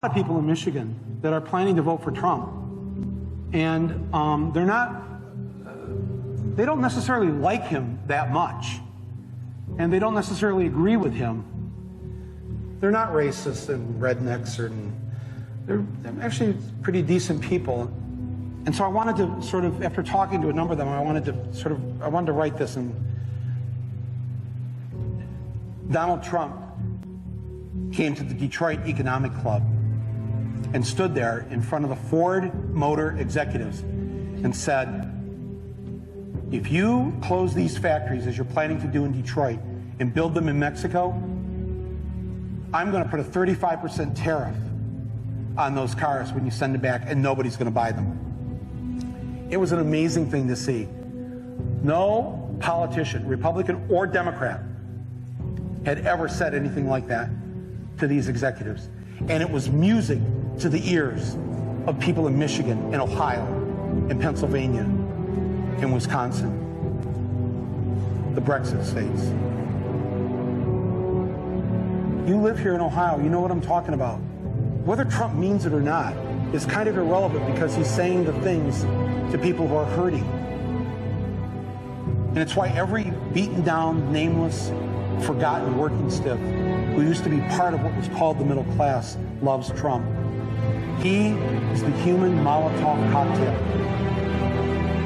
of people in Michigan that are planning to vote for Trump, and they don't necessarily like him that much, and they don't necessarily agree with him. They're not racist and rednecks, they're actually pretty decent people. And so I wanted to sort of, after talking to a number of them, I wanted to write this. And Donald Trump came to the Detroit Economic Club and stood there in front of the Ford Motor executives and said, if you close these factories as you're planning to do in Detroit and build them in Mexico, I'm going to put a 35% tariff on those cars when you send them back, and nobody's going to buy them. It was an amazing thing to see. No politician, Republican or Democrat, had ever said anything like that to these executives. And it was music to the ears of people in Michigan, in Ohio, in Pennsylvania, in Wisconsin, the Brexit states. You live here in Ohio, you know what I'm talking about. Whether Trump means it or not is kind of irrelevant, because he's saying the things to people who are hurting. And it's why every beaten down, nameless, forgotten working stiff who used to be part of what was called the middle class loves Trump. He is the human Molotov cocktail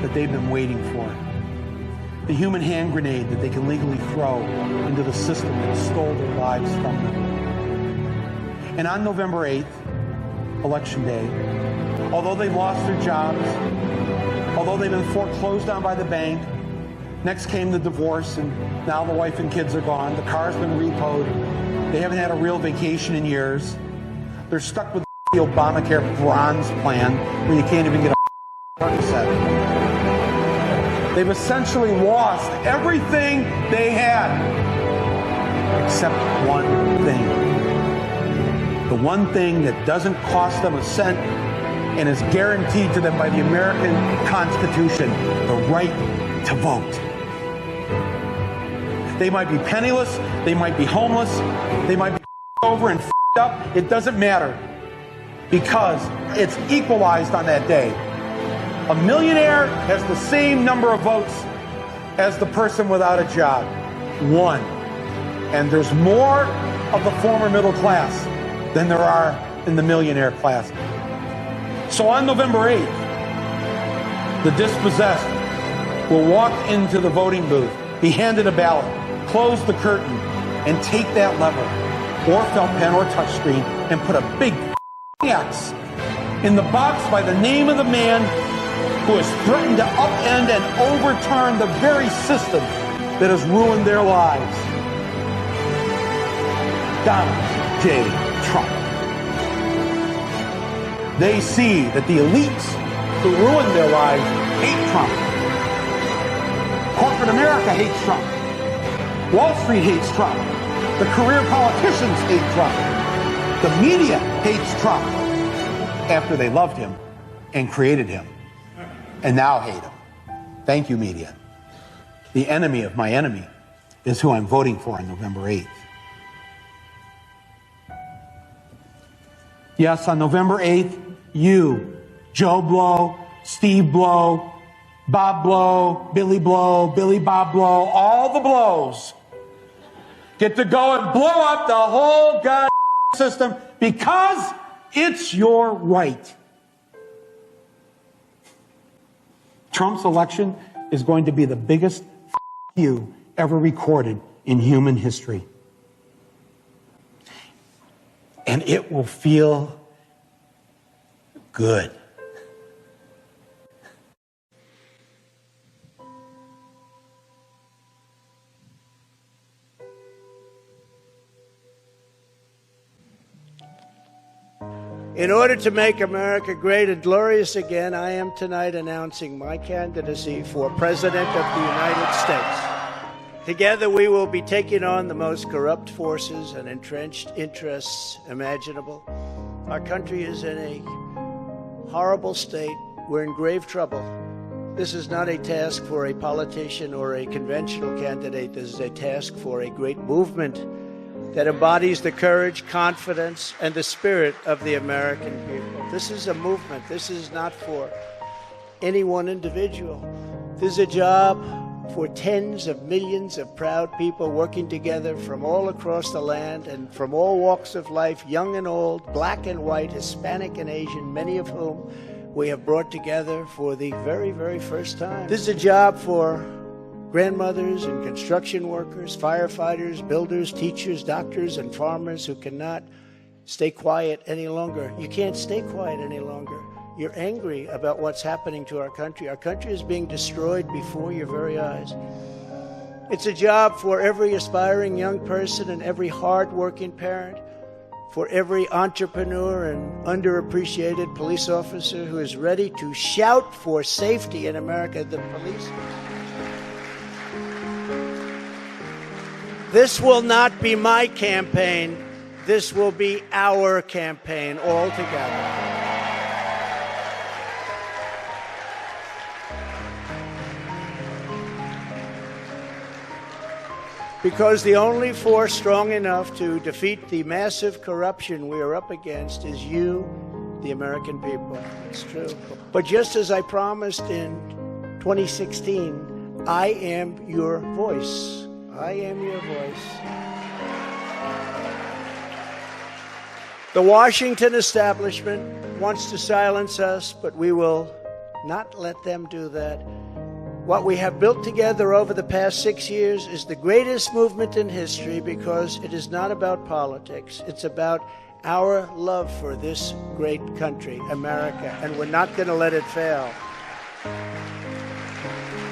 that they've been waiting for. The human hand grenade that they can legally throw into the system that stole their lives from them. And on November 8th, Election Day, although they've lost their jobs, although they've been foreclosed on by the bank, next came the divorce, and now the wife and kids are gone, the car's been repoed, they haven't had a real vacation in years, they're stuck with the Obamacare bronze plan where you can't even get a party set. They've essentially lost everything they had, except one thing. The one thing that doesn't cost them a cent and is guaranteed to them by the American Constitution, the right to vote. They might be penniless, they might be homeless, they might be over and up, it doesn't matter, because it's equalized on that day. A millionaire has the same number of votes as the person without a job. One. And there's more of the former middle class than there are in the millionaire class. So on November 8th, the dispossessed will walk into the voting booth, be handed a ballot, close the curtain, and take that lever, or felt pen or touchscreen, and put a big X in the box by the name of the man who has threatened to upend and overturn the very system that has ruined their lives. Donald J. Trump. They see that the elites who ruined their lives hate Trump. Corporate America hates Trump. Wall Street hates Trump. The career politicians hate Trump. The media hates Trump after they loved him and created him, and now hate him. Thank you, media. The enemy of my enemy is who I'm voting for on November 8th. Yes, on November 8th, you, Joe Blow, Steve Blow, Bob Blow, Billy Bob Blow, all the blows get to go and blow up the whole god system because it's your right. Trump's election is going to be the biggest you ever recorded in human history. And it will feel good. In order to make America great and glorious again, I am tonight announcing my candidacy for President of the United States. Together we will be taking on the most corrupt forces and entrenched interests imaginable. Our country is in a horrible state. We're in grave trouble. This is not a task for a politician or a conventional candidate. This is a task for a great movement that embodies the courage, confidence, and the spirit of the American people. This is a movement. This is not for any one individual. This is a job for tens of millions of proud people working together from all across the land and from all walks of life, young and old, black and white, Hispanic and Asian, many of whom we have brought together for the very, very first time. This is a job for grandmothers and construction workers, firefighters, builders, teachers, doctors, and farmers who cannot stay quiet any longer. You can't stay quiet any longer. You're angry about what's happening to our country. Our country is being destroyed before your very eyes. It's a job for every aspiring young person and every hard-working parent, for every entrepreneur and underappreciated police officer who is ready to shout for safety in America. The police. This will not be my campaign. This will be our campaign all together. Because the only force strong enough to defeat the massive corruption we are up against is you, the American people. It's true. But just as I promised in 2016, I am your voice. I am your voice. The Washington establishment wants to silence us, but we will not let them do that. What we have built together over the past 6 years is the greatest movement in history because it is not about politics. It's about our love for this great country, America, and we're not going to let it fail.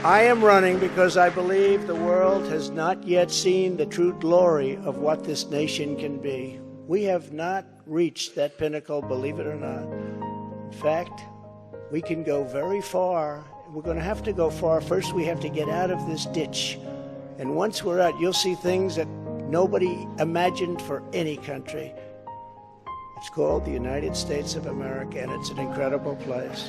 I am running because I believe the world has not yet seen the true glory of what this nation can be. We have not reached that pinnacle, believe it or not. In fact, we can go very far. We're going to have to go far. First, we have to get out of this ditch. And once we're out, you'll see things that nobody imagined for any country. It's called the United States of America, and it's an incredible place.